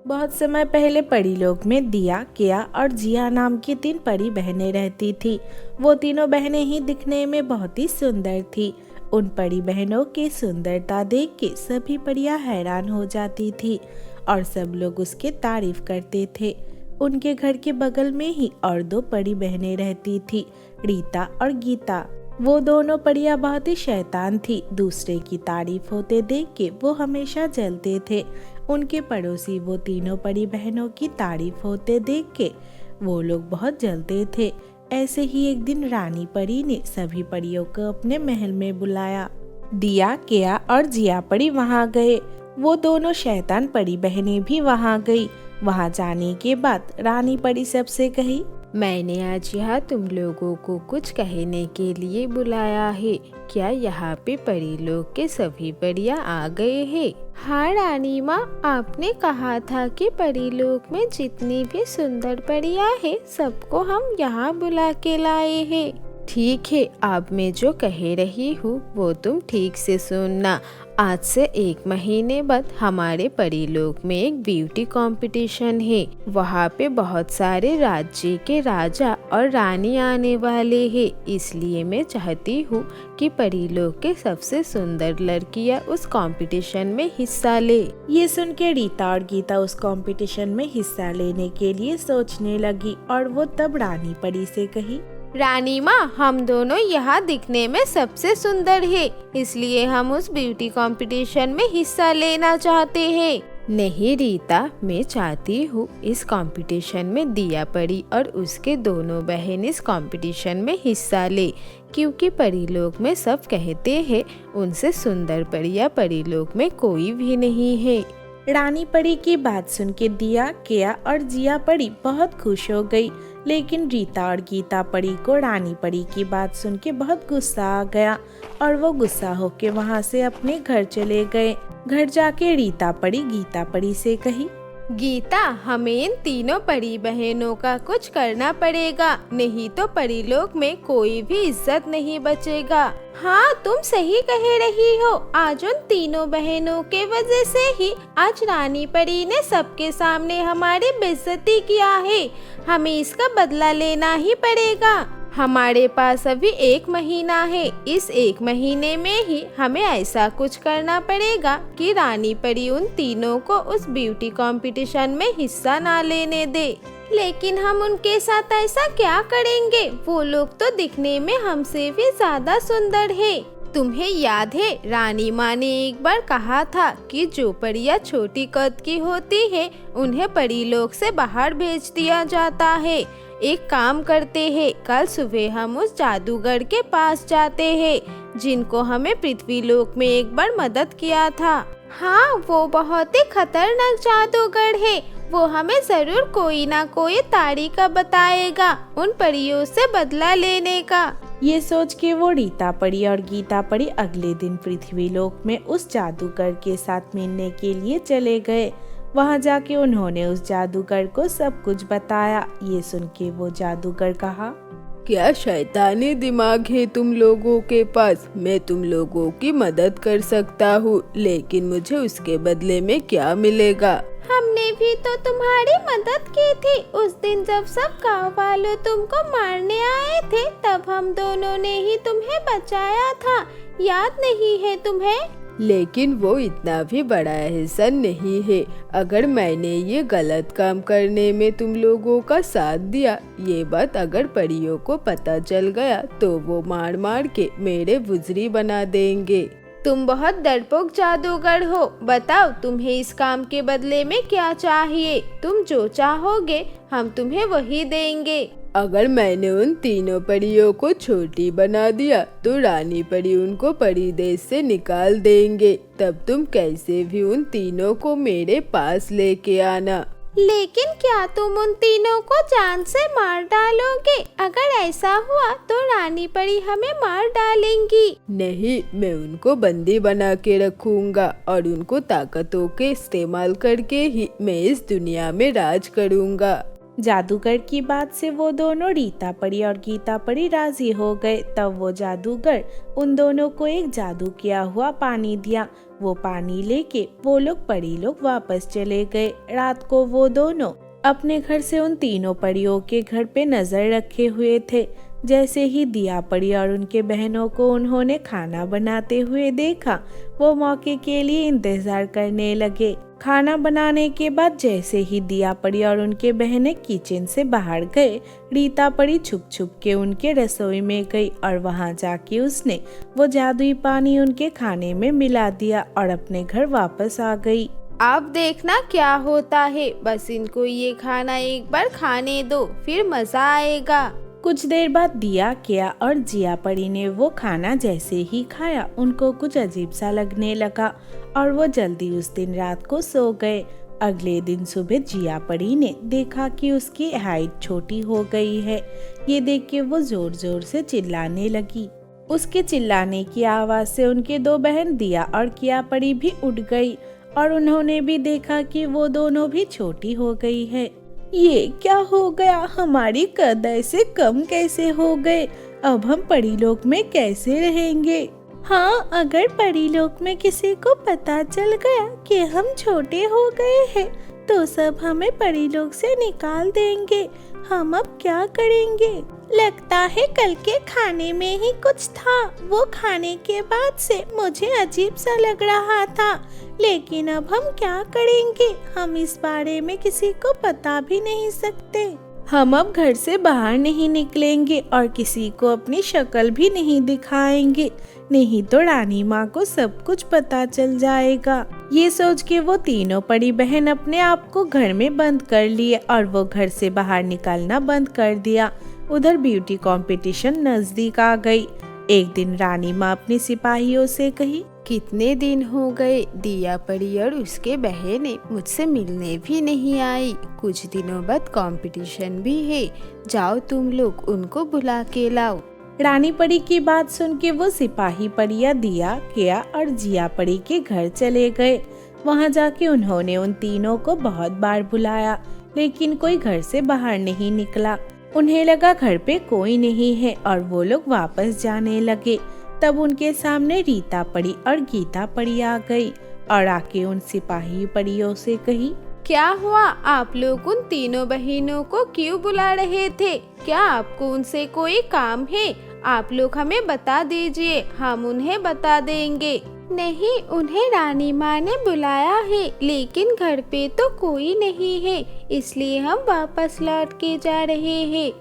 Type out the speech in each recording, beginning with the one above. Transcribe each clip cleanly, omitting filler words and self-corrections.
बहुत समय पहले परी लोक में दिया, केया और जिया नाम की 3 परी बहनें रहती थी। वो तीनों बहनें ही दिखने में बहुत ही सुंदर थी। उन परी बहनों की सुंदरता देख के सभी परियां हैरान हो जाती थी और सब लोग उसके तारीफ करते थे। उनके घर के बगल में ही और 2 परी बहनें रहती थी, रीता और गीता। वो दोनों परियां बहुत ही शैतान थी। दूसरे की तारीफ होते देख के वो हमेशा जलते थे। उनके पड़ोसी वो तीनों परी बहनों की तारीफ होते देख के वो लोग बहुत जलते थे। ऐसे ही एक दिन रानी परी ने सभी परियों को अपने महल में बुलाया। दिया, केया और जिया परी वहाँ गए। वो दोनों शैतान परी बहनें भी वहाँ गई। वहाँ जाने के बाद रानी परी सबसे कही, मैंने आज यहाँ तुम लोगों को कुछ कहने के लिए बुलाया है। क्या यहाँ पे परी लोग के सभी परियां आ गए हैं? हाँ रानी माँ, आपने कहा था कि परी लोग में जितनी भी सुंदर परियां हैं सबको हम यहाँ बुला के लाए हैं। ठीक है, अब मैं जो कह रही हूँ वो तुम ठीक से सुनना। आज से 1 महीने बाद हमारे परीलोक में एक ब्यूटी कंपटीशन है। वहाँ पे बहुत सारे राज्य के राजा और रानी आने वाले हैं। इसलिए मैं चाहती हूँ कि परीलोक के सबसे सुंदर लड़कियाँ उस कंपटीशन में हिस्सा ले। ये सुन के रीता और गीता उस कंपटीशन में हिस्सा लेने के लिए सोचने लगी और वो तब रानी परी से कही, रानी माँ, हम दोनों यहाँ दिखने में सबसे सुंदर है, इसलिए हम उस ब्यूटी कंपटीशन में हिस्सा लेना चाहते हैं। नहीं रीता, मैं चाहती हूँ इस कंपटीशन में दिया परी और उसके दोनों बहन इस कंपटीशन में हिस्सा ले, क्योंकि परीलोक में सब कहते हैं उनसे सुंदर परियां परीलोक में कोई भी नहीं है। रानी परी की बात सुन के दिया, केया और जिया परी बहुत खुश हो गई। लेकिन रीता और गीता परी को रानी परी की बात सुन के बहुत गुस्सा आ गया और वो गुस्सा होके वहाँ से अपने घर चले गए। घर जाके रीता परी गीता परी से कही, गीता, हमें इन तीनों परी बहनों का कुछ करना पड़ेगा, नहीं तो परीलोक में कोई भी इज्जत नहीं बचेगा। हाँ, तुम सही कह रही हो। आज उन तीनों बहनों के वजह से ही आज रानी परी ने सबके सामने हमारी बेइज्जती किया है। हमें इसका बदला लेना ही पड़ेगा। हमारे पास अभी 1 महीना है। इस 1 महीने में ही हमें ऐसा कुछ करना पड़ेगा कि रानी परी उन तीनों को उस ब्यूटी कंपटीशन में हिस्सा ना लेने दे। लेकिन हम उनके साथ ऐसा क्या करेंगे? वो लोग तो दिखने में हमसे भी ज्यादा सुंदर है। तुम्हें याद है रानी माँ ने एक बार कहा था कि जो परियां छोटी कद की होती है उन्हें परीलोक से बाहर भेज दिया जाता है। एक काम करते हैं, कल सुबह हम उस जादूगर के पास जाते हैं जिनको हमें पृथ्वीलोक में एक बार मदद किया था। हाँ, वो बहुत ही खतरनाक जादूगर है। वो हमें जरूर कोई ना कोई तरीका बताएगा उन परियों से बदला लेने का। ये सोच के वो रीता परी और गीता परी अगले दिन पृथ्वीलोक में उस जादूगर के साथ मिलने के लिए चले गए। वहाँ जाके उन्होंने उस जादूगर को सब कुछ बताया। ये सुन के वो जादूगर कहा, क्या शैतानी दिमाग है तुम लोगों के पास? मैं तुम लोगों की मदद कर सकता हूँ, लेकिन मुझे उसके बदले में क्या मिलेगा? हमने भी तो तुम्हारी मदद की थी उस दिन जब सब गाँव वाले तुमको मारने आए थे, तब हम दोनों ने ही तुम्हें बचाया था। याद नहीं है तुम्हें? लेकिन वो इतना भी बड़ा एहसान नहीं है। अगर मैंने ये गलत काम करने में तुम लोगों का साथ दिया, ये बात अगर परियों को पता चल गया तो वो मार मार के मेरे बुजरी बना देंगे। तुम बहुत डरपोक जादूगर हो। बताओ, तुम्हें इस काम के बदले में क्या चाहिए? तुम जो चाहोगे हम तुम्हें वही देंगे। अगर मैंने उन तीनों परियों को छोटी बना दिया तो रानी परी उनको परिदेश से निकाल देंगे। तब तुम कैसे भी उन तीनों को मेरे पास लेके आना। लेकिन क्या तुम उन तीनों को जान से मार डालोगे? अगर ऐसा हुआ तो रानी परी हमें मार डालेंगी। नहीं, मैं उनको बंदी बना के रखूंगा और उनको ताकतों के इस्तेमाल करके ही मैं इस दुनिया में राज करूंगा। जादूगर की बात से वो दोनों रीता परी और गीता परी राजी हो गए। तब वो जादूगर उन दोनों को एक जादू किया हुआ पानी दिया। वो पानी लेके वो लोग परी लोग वापस चले गए। रात को वो दोनों अपने घर से उन तीनों परियों के घर पे नजर रखे हुए थे। जैसे ही दिया परी और उनके बहनों को उन्होंने खाना बनाते हुए देखा, वो मौके के लिए इंतजार करने लगे। खाना बनाने के बाद जैसे ही दिया परी और उनके बहनें किचन से बाहर गए, रीता परी छुप छुप के उनके रसोई में गई और वहां जाके उसने वो जादुई पानी उनके खाने में मिला दिया और अपने घर वापस आ गई। अब देखना क्या होता है, बस इनको ये खाना एक बार खाने दो, फिर मजा आएगा। कुछ देर बाद दिया, केया और जिया परी ने वो खाना जैसे ही खाया, उनको कुछ अजीब सा लगने लगा और वो जल्दी उस दिन रात को सो गए। अगले दिन सुबह जिया परी ने देखा कि उसकी हाइट छोटी हो गई है। ये देख के वो जोर जोर से चिल्लाने लगी। उसके चिल्लाने की आवाज से उनके दो बहन दिया और किया परी भी उठ गई और उन्होंने भी देखा कि वो दोनों भी छोटी हो गई है। ये क्या हो गया, हमारी कद ऐसे कम कैसे हो गए? अब हम परीलोक में कैसे रहेंगे? हाँ, अगर परीलोक में किसी को पता चल गया कि हम छोटे हो गए हैं तो सब हमें परीलोक से निकाल देंगे। हम अब क्या करेंगे? लगता है कल के खाने में ही कुछ था। वो खाने के बाद से मुझे अजीब सा लग रहा था, लेकिन अब हम क्या करेंगे? हम इस बारे में किसी को बता भी नहीं सकते। हम अब घर से बाहर नहीं निकलेंगे और किसी को अपनी शक्ल भी नहीं दिखाएंगे, नहीं तो रानी माँ को सब कुछ पता चल जाएगा। ये सोच के वो तीनों परी बहन अपने आप को घर में बंद कर लिए और वो घर से बाहर निकलना बंद कर दिया। उधर ब्यूटी कंपटीशन नजदीक आ गई। एक दिन रानी माँ अपने सिपाहियों से कही, कितने दिन हो गए दिया परी और उसके बहनें मुझसे मिलने भी नहीं आई। कुछ दिनों बाद कंपटीशन भी है, जाओ तुम लोग उनको बुला के लाओ। रानी परी की बात सुन के वो सिपाही परियां दिया, केया और जिया परी के घर चले गए। वहां जाके उन्होंने उन तीनों को बहुत बार बुलाया, लेकिन कोई घर से बाहर नहीं निकला। उन्हें लगा घर पे कोई नहीं है और वो लोग वापस जाने लगे। तब उनके सामने रीता परी और गीता परी आ गई और आके उन सिपाही परियों से कही, क्या हुआ? आप लोग उन तीनों बहनों को क्यों बुला रहे थे? क्या आपको उनसे कोई काम है? आप लोग हमें बता दीजिए, हम उन्हें बता देंगे। नहीं, उन्हें रानी माँ ने बुलाया है, लेकिन घर पे तो कोई नहीं है, इसलिए हम वापस लौट के जा रहे हैं।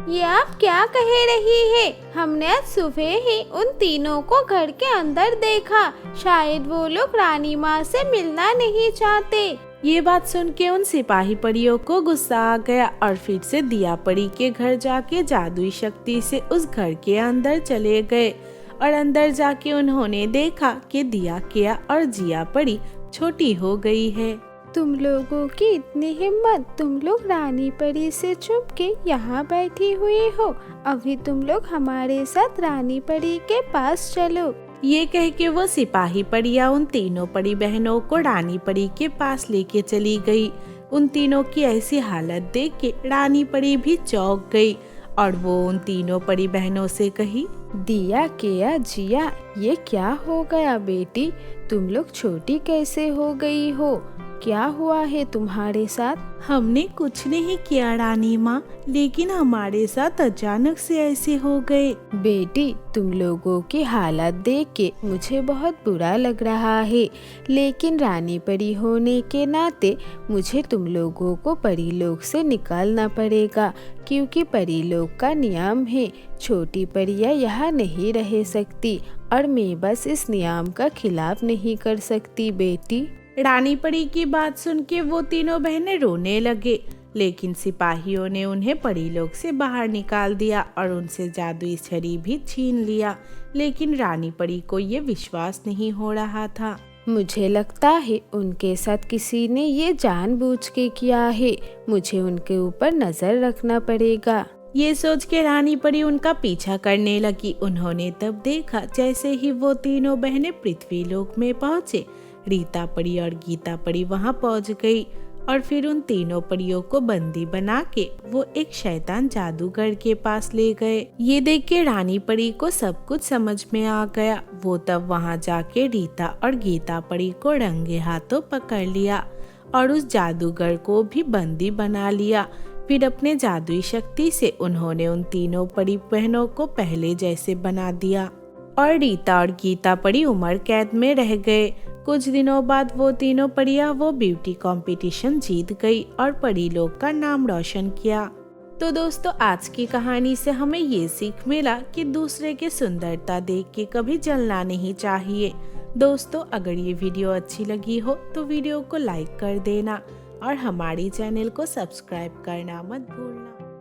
ये आप क्या कह रही है? हमने आज सुबह ही उन तीनों को घर के अंदर देखा, शायद वो लोग रानी माँ से मिलना नहीं चाहते। ये बात सुन के उन सिपाही परियों को गुस्सा आ गया और फिर से दिया परी के घर जाके जादुई शक्ति से उस घर के अंदर चले गए और अंदर जाके उन्होंने देखा कि दिया, केया और जिया परी छोटी हो गई है। तुम लोगों की इतनी हिम्मत, तुम लोग रानी परी से छुप के यहाँ बैठी हुई हो। अभी तुम लोग हमारे साथ रानी परी के पास चलो। ये कह के वो सिपाही परियां उन तीनों परी बहनों को रानी परी के पास लेके चली गई। उन तीनों की ऐसी हालत देख के रानी परी भी चौंक गई और वो उन तीनों परी बहनों से कही, दिया, केया, जिया, ये क्या हो गया बेटी? तुम लोग छोटी कैसे हो गई हो? क्या हुआ है तुम्हारे साथ? हमने कुछ नहीं किया रानी माँ, लेकिन हमारे साथ अचानक से ऐसे हो गए। बेटी, तुम लोगों की हालत देख के मुझे बहुत बुरा लग रहा है, लेकिन रानी परी होने के नाते मुझे तुम लोगों को परीलोक से निकालना पड़ेगा, क्योंकि परीलोक का नियम है, छोटी परियां यहाँ नहीं रह सकती और मैं बस इस नियम का खिलाफ नहीं कर सकती बेटी। रानी परी की बात सुन के वो तीनों बहनें रोने लगे, लेकिन सिपाहियों ने उन्हें परीलोक से बाहर निकाल दिया और उनसे जादुई छड़ी भी छीन लिया। लेकिन रानी परी को ये विश्वास नहीं हो रहा था। मुझे लगता है उनके साथ किसी ने ये जानबूझ के किया है, मुझे उनके ऊपर नजर रखना पड़ेगा। ये सोच के रानी परी उनका पीछा करने लगी। उन्होंने तब देखा जैसे ही वो तीनों बहनें पृथ्वी लोक में पहुँचे, रीता परी और गीता परी वहां पहुंच गई और फिर उन तीनों परियों को बंदी बना के वो एक शैतान जादूगर के पास ले गए। ये देख के रानी परी को सब कुछ समझ में आ गया। वो तब वहाँ जाके रीता और गीता परी को रंगे हाथों पकड़ लिया और उस जादूगर को भी बंदी बना लिया। फिर अपने जादुई शक्ति से उन्होंने उन तीनों परी बहनों को पहले जैसे बना दिया और रीता और गीता परी उम्र कैद में रह गए। कुछ दिनों बाद वो तीनों परियां वो ब्यूटी कंपटीशन जीत गई और परी लोग का नाम रोशन किया। तो दोस्तों, आज की कहानी से हमें ये सीख मिला कि दूसरे की सुंदरता देख के कभी जलना नहीं चाहिए। दोस्तों, अगर ये वीडियो अच्छी लगी हो तो वीडियो को लाइक कर देना और हमारी चैनल को सब्सक्राइब करना मत भूलना।